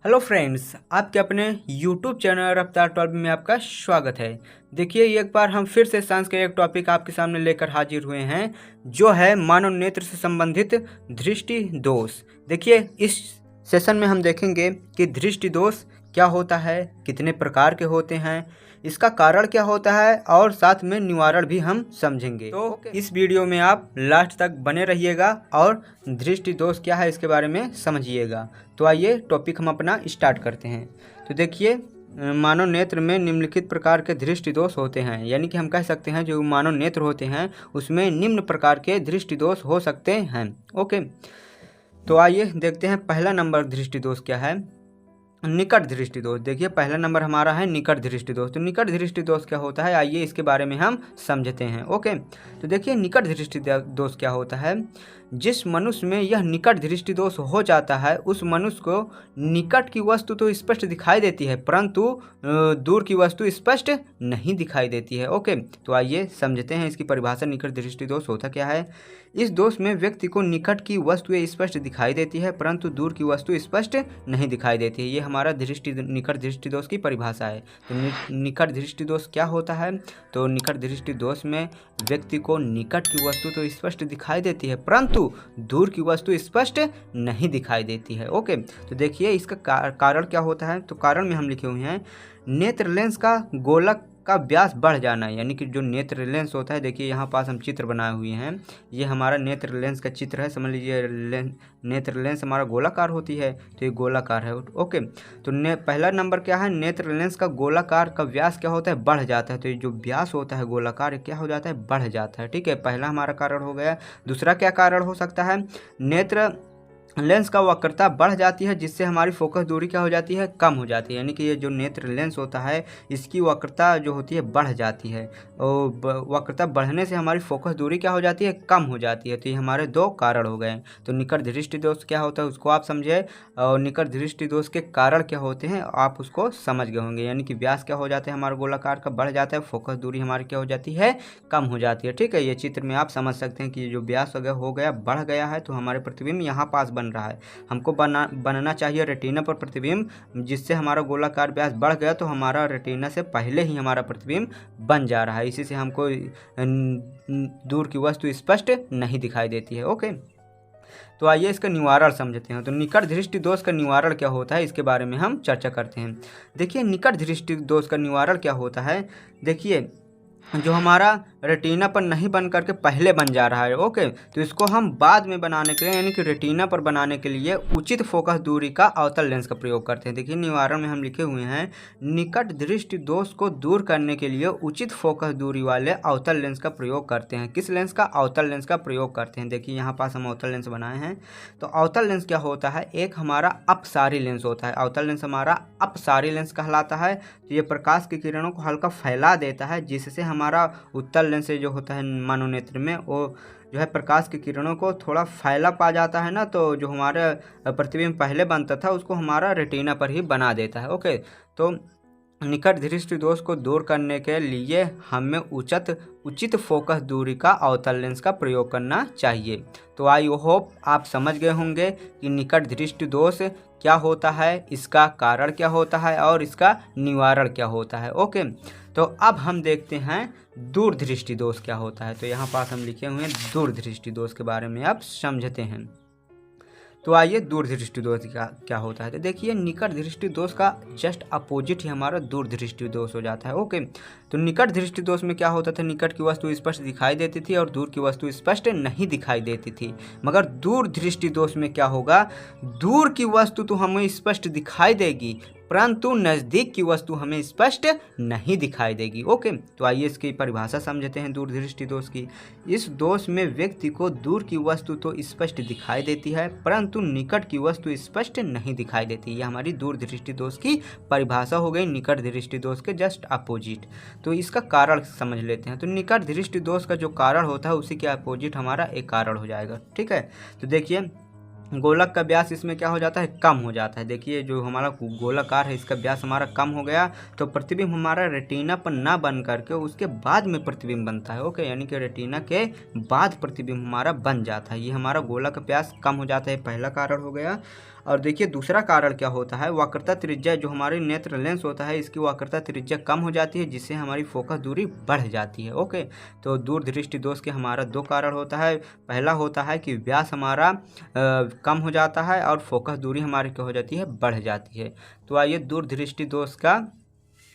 Hello friends, आपके अपने YouTube channel रफ्तार 12 में आपका स्वागत है। देखिए, एक बार हम फिर से साइंस का एक टॉपिक आपके सामने लेकर हाजिर हुए हैं, जो है मानव नेत्र से संबंधित दृष्टि दोष। देखिए, इस सेशन में हम देखेंगे कि दृष्टि दोष क्या होता है, कितने प्रकार के होते हैं, इसका कारण क्या होता है और साथ में निवारण भी हम समझेंगे। तो इस वीडियो में आप लास्ट तक बने रहिएगा और दृष्टि दोष क्या है इसके बारे में समझिएगा। तो आइए टॉपिक हम अपना स्टार्ट करते हैं। तो देखिए, मानव नेत्र में निम्नलिखित प्रकार के दृष्टि दोष होते हैं, यानी कि हम कह सकते हैं जो मानव नेत्र होते हैं उसमें निम्न प्रकार के दृष्टि दोष हो सकते हैं। ओके, तो आइए देखते हैं पहला नंबर दृष्टि दोष क्या है। निकट दृष्टि दोष। देखिए, पहला नंबर हमारा है निकट दृष्टि दोष। तो निकट दृष्टि दोष क्या होता है, आइए इसके बारे में हम समझते हैं। ओके, तो देखिए निकट दृष्टि दोष क्या होता है। जिस मनुष्य में यह निकट दृष्टि दोष हो जाता है उस मनुष्य को निकट की वस्तु तो स्पष्ट दिखाई देती है, परंतु दूर की वस्तु स्पष्ट नहीं दिखाई देती है। ओके, तो आइए समझते हैं इसकी परिभाषा। निकट दृष्टि दोष होता क्या है। इस दोष में व्यक्ति को निकट की वस्तुएं स्पष्ट दिखाई देती है, परंतु दूर की वस्तु स्पष्ट नहीं दिखाई देती है। ये हमारा निकट दृष्टि दोष की परिभाषा है। तो निकट दृष्टि दोष क्या होता है। तो निकट दृष्टि दोष में व्यक्ति को निकट की वस्तु तो स्पष्ट दिखाई देती है, परंतु दूर की वस्तु स्पष्ट नहीं दिखाई देती है। ओके, तो देखिए इसका कारण क्या होता है। तो कारण में हम लिखे हुए हैं नेत्र लेंस का गोलक का व्यास बढ़ जाना, यानी कि जो नेत्र लेंस होता है। देखिए यहाँ पास हम चित्र बनाए हुए हैं, ये हमारा नेत्र लेंस का चित्र है। समझ लीजिए नेत्र लेंस हमारा गोलाकार होती है, तो ये गोलाकार है। ओके, तो पहला नंबर क्या है, नेत्र लेंस का गोलाकार का व्यास क्या होता है, बढ़ जाता है। तो ये जो व्यास होता है गोलाकार क्या हो जाता है, बढ़ जाता है। ठीक है, पहला हमारा कारण हो गया। दूसरा क्या कारण हो सकता है, नेत्र लेंस का वक्रता बढ़ जाती है, जिससे हमारी फोकस दूरी क्या हो जाती है, कम हो जाती है। यानी कि ये जो नेत्र लेंस होता है इसकी वक्रता जो होती है बढ़ जाती है, और वक्रता बढ़ने से हमारी फोकस दूरी क्या हो जाती है, कम हो जाती है। तो ये हमारे दो कारण हो गए। तो निकट दृष्टि दोष क्या होता है उसको आप समझे, और निकट दृष्टि दोष के कारण क्या होते हैं आप उसको समझ गए होंगे। यानी कि व्यास क्या हो जाता है हमारा गोलाकार का, बढ़ जाता है, फोकस दूरी हमारी क्या हो जाती है, कम हो जाती है। ठीक है, ये चित्र में आप समझ सकते हैं कि जो व्यास हो गया बढ़ गया है, तो हमारे प्रतिबिंब यहाँ पास बन रहा है। हमको बनना चाहिए रेटिना पर प्रतिबिंब, जिससे हमारा गोलाकार व्यास बढ़ गया तो हमारा रेटिना से पहले ही हमारा प्रतिबिंब बन जा रहा है। इसी से हमको दूर की वस्तु स्पष्ट नहीं दिखाई देती है। ओके, तो आइए इसका निवारण समझते हैं। तो निकट दृष्टि दोष का निवारण क्या होता है इसके बारे में हम चर्चा करते हैं। देखिए, निकट दृष्टि दोष का निवारण क्या होता है। देखिए, जो हमारा रेटिना पर नहीं बन करके पहले बन जा रहा है, ओके, तो इसको हम बाद में बनाने के लिए, यानी कि रेटिना पर बनाने के लिए उचित फोकस दूरी का अवतल लेंस का प्रयोग करते हैं। देखिए निवारण में हम लिखे हुए हैं निकट दृष्टि दोष को दूर करने के लिए उचित फोकस दूरी वाले अवतल लेंस का प्रयोग करते हैं। किस लेंस का, अवतल लेंस का प्रयोग करते हैं। देखिए यहाँ पास हम अवतल लेंस बनाए हैं। तो अवतल लेंस क्या होता है, एक हमारा अपसारी लेंस होता है। अवतल लेंस हमारा अपसारी लेंस कहलाता है। तो ये प्रकाश की किरणों को हल्का फैला देता है, जिससे हमारा उत्तल लेंस जो होता है मानव नेत्र में, वो जो है प्रकाश की किरणों को थोड़ा फैला पा जाता है ना, तो जो हमारा प्रतिबिंब पहले बनता था उसको हमारा रेटिना पर ही बना देता है। ओके, तो निकट दृष्टि दोष को दूर करने के लिए हमें उचित फोकस दूरी का अवतल लेंस का प्रयोग करना चाहिए। तो आई होप आप समझ गए होंगे कि निकट दृष्टि दोष क्या होता है, इसका कारण क्या होता है और इसका निवारण क्या होता है। ओके, तो अब हम देखते हैं दूर दृष्टि दोष क्या होता है। तो यहाँ पास हम लिखे हुए हैं दूर दृष्टि दोष के बारे में आप समझते हैं। तो आइए दूर दृष्टि दोष क्या होता है। तो देखिए, निकट दृष्टि दोष का जस्ट अपोजिट ही हमारा दूर दृष्टि दोष हो जाता है। ओके, तो निकट दृष्टि दोष में क्या होता था, निकट की वस्तु स्पष्ट दिखाई देती थी और दूर की वस्तु स्पष्ट नहीं दिखाई देती थी। मगर दूर दृष्टि दोष में क्या होगा, दूर की वस्तु तो हमें स्पष्ट दिखाई देगी, परंतु नज़दीक की वस्तु हमें स्पष्ट नहीं दिखाई देगी। ओके, तो आइए इसकी परिभाषा समझते हैं दूर दृष्टि दोष की। इस दोष में व्यक्ति को दूर की वस्तु तो स्पष्ट दिखाई देती है, परंतु निकट की वस्तु स्पष्ट नहीं दिखाई देती। यह हमारी दूर दृष्टि दोष की परिभाषा हो गई, निकट दृष्टि दोष के जस्ट अपोजिट। तो इसका कारण समझ लेते हैं। तो निकट दृष्टि दोष का जो कारण होता है उसी के अपोजिट हमारा एक कारण हो जाएगा। ठीक है, तो देखिए गोलक का व्यास इसमें क्या हो जाता है, कम हो जाता है। देखिए जो हमारा गोलाकार है इसका व्यास हमारा कम हो गया, तो प्रतिबिंब हमारा रेटिना पर ना बन करके उसके बाद में प्रतिबिंब बनता है। ओके, यानी कि रेटिना के बाद प्रतिबिंब हमारा बन जाता है। ये हमारा गोलक का व्यास कम हो जाता है, पहला कारण हो गया। और देखिए दूसरा कारण क्या होता है, वक्रता त्रिज्या, जो हमारी नेत्र लेंस होता है इसकी वक्रता त्रिज्या कम हो जाती है, जिससे हमारी फोकस दूरी बढ़ जाती है। ओके, तो दूर दृष्टि दोष के हमारा दो कारण होता है। पहला होता है कि व्यास हमारा कम हो जाता है और फोकस दूरी हमारी क्या हो जाती है, बढ़ जाती है। तो आइए दूर दृष्टि दोष का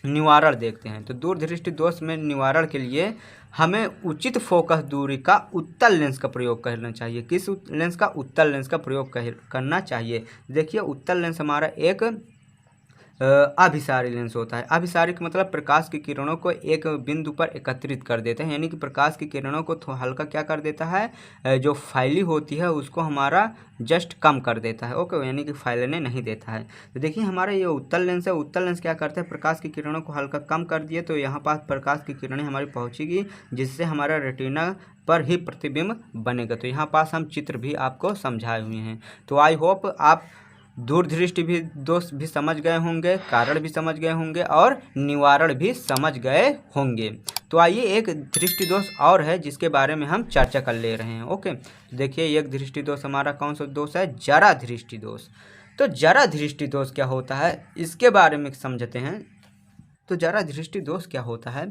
निवारण देखते हैं। तो दूर दृष्टि दोष में निवारण के लिए हमें उचित फोकस दूरी का उत्तल लेंस का प्रयोग करना चाहिए। किस लेंस का? उत्तल लेंस का प्रयोग करना चाहिए। देखिए उत्तल लेंस हमारा एक अभिसारी लेंस होता है। अभिसारी का मतलब प्रकाश की किरणों को एक बिंदु पर एकत्रित कर देता है, यानी कि प्रकाश की किरणों को हल्का क्या कर देता है, जो फैली होती है उसको हमारा जस्ट कम कर देता है। ओके, यानी कि फैलने नहीं देता है। तो देखिए हमारा ये उत्तल लेंस है। उत्तल लेंस क्या करता है, प्रकाश की किरणों को हल्का कम कर दिए तो यहाँ पास प्रकाश की किरणें हमारी पहुँचेगी, जिससे हमारा रेटिना पर ही प्रतिबिंब बनेगा। तो यहाँ पास हम चित्र भी आपको समझाए हुए हैं। तो आई होप आप दूर दृष्टि भी दोष भी समझ गए होंगे, कारण भी समझ गए होंगे और निवारण भी समझ गए होंगे। तो आइए एक दृष्टि दोष और है जिसके बारे में हम चर्चा कर ले रहे हैं। ओके, तो देखिए एक दृष्टि दोष हमारा कौन सा दोष है, जरा दृष्टि दोष। तो जरा दृष्टि दोष क्या होता है इसके बारे में समझते हैं। तो जरा दृष्टि दोष क्या होता है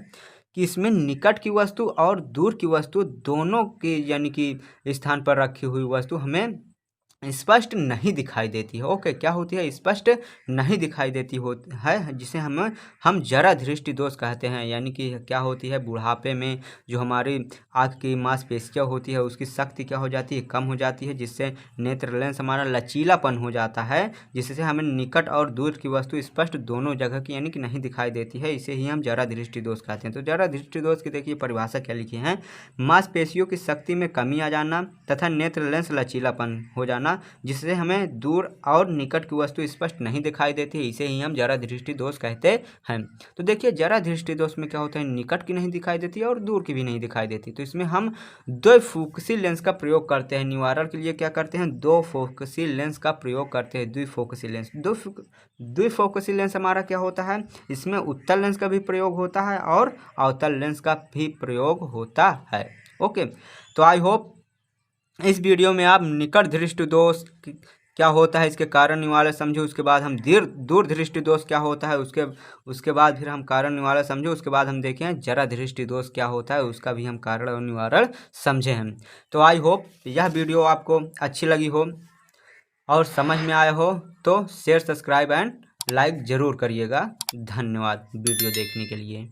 कि इसमें निकट की वस्तु और दूर की वस्तु दोनों की यानी कि स्थान पर रखी हुई वस्तु हमें स्पष्ट नहीं दिखाई देती है। ओके, क्या होती है, स्पष्ट नहीं दिखाई देती है, जिसे हम जरा दृष्टि दोष कहते हैं। यानी कि क्या होती है, बुढ़ापे में जो हमारी आँख की मांसपेशियाँ होती है उसकी शक्ति क्या हो जाती है, कम हो जाती है, जिससे नेत्र लेंस हमारा लचीलापन हो जाता है, जिससे हमें निकट और दूर की वस्तु स्पष्ट दोनों जगह की यानी कि नहीं दिखाई देती है। इसे ही हम जरा दृष्टि दोष कहते हैं। तो जरा दृष्टि दोष की देखिए परिभाषा क्या लिखी है, मांसपेशियों की शक्ति में कमी आ जाना तथा नेत्र लेंस लचीलापन हो जाना, जिससे हमें दूर और निकट की वस्तु स्पष्ट नहीं दिखाई देती है। इसे ही हम जरा दृष्टि दोष कहते हैं। तो देखिए जरा दृष्टि दोष में क्या होता है, निकट की नहीं दिखाई देती और दूर की भी नहीं दिखाई देती। तो इसमें हम दो फोकसी लेंस का प्रयोग करते हैं। निवारण के लिए क्या करते हैं, दो फोकसी लेंस का प्रयोग करते हैं। द्विफोकसी लेंस, द्विफोकसी लेंस हमारा क्या होता है, इसमें उत्तल लेंस का भी प्रयोग होता है और अवतल लेंस का भी प्रयोग होता है। ओके, तो आई होप इस वीडियो में आप निकट दृष्टि दोष क्या होता है इसके कारण निवारण समझो। उसके बाद हम दूर दृष्टि दोष क्या होता है, उसके बाद फिर हम कारण निवारण समझो। उसके बाद हम देखें जरा दृष्टि दोष क्या होता है, उसका भी हम कारण और निवारण समझे हैं। तो आई होप यह वीडियो आपको अच्छी लगी हो और समझ में आया हो तो शेयर, सब्सक्राइब एंड लाइक ज़रूर करिएगा। धन्यवाद वीडियो देखने के लिए।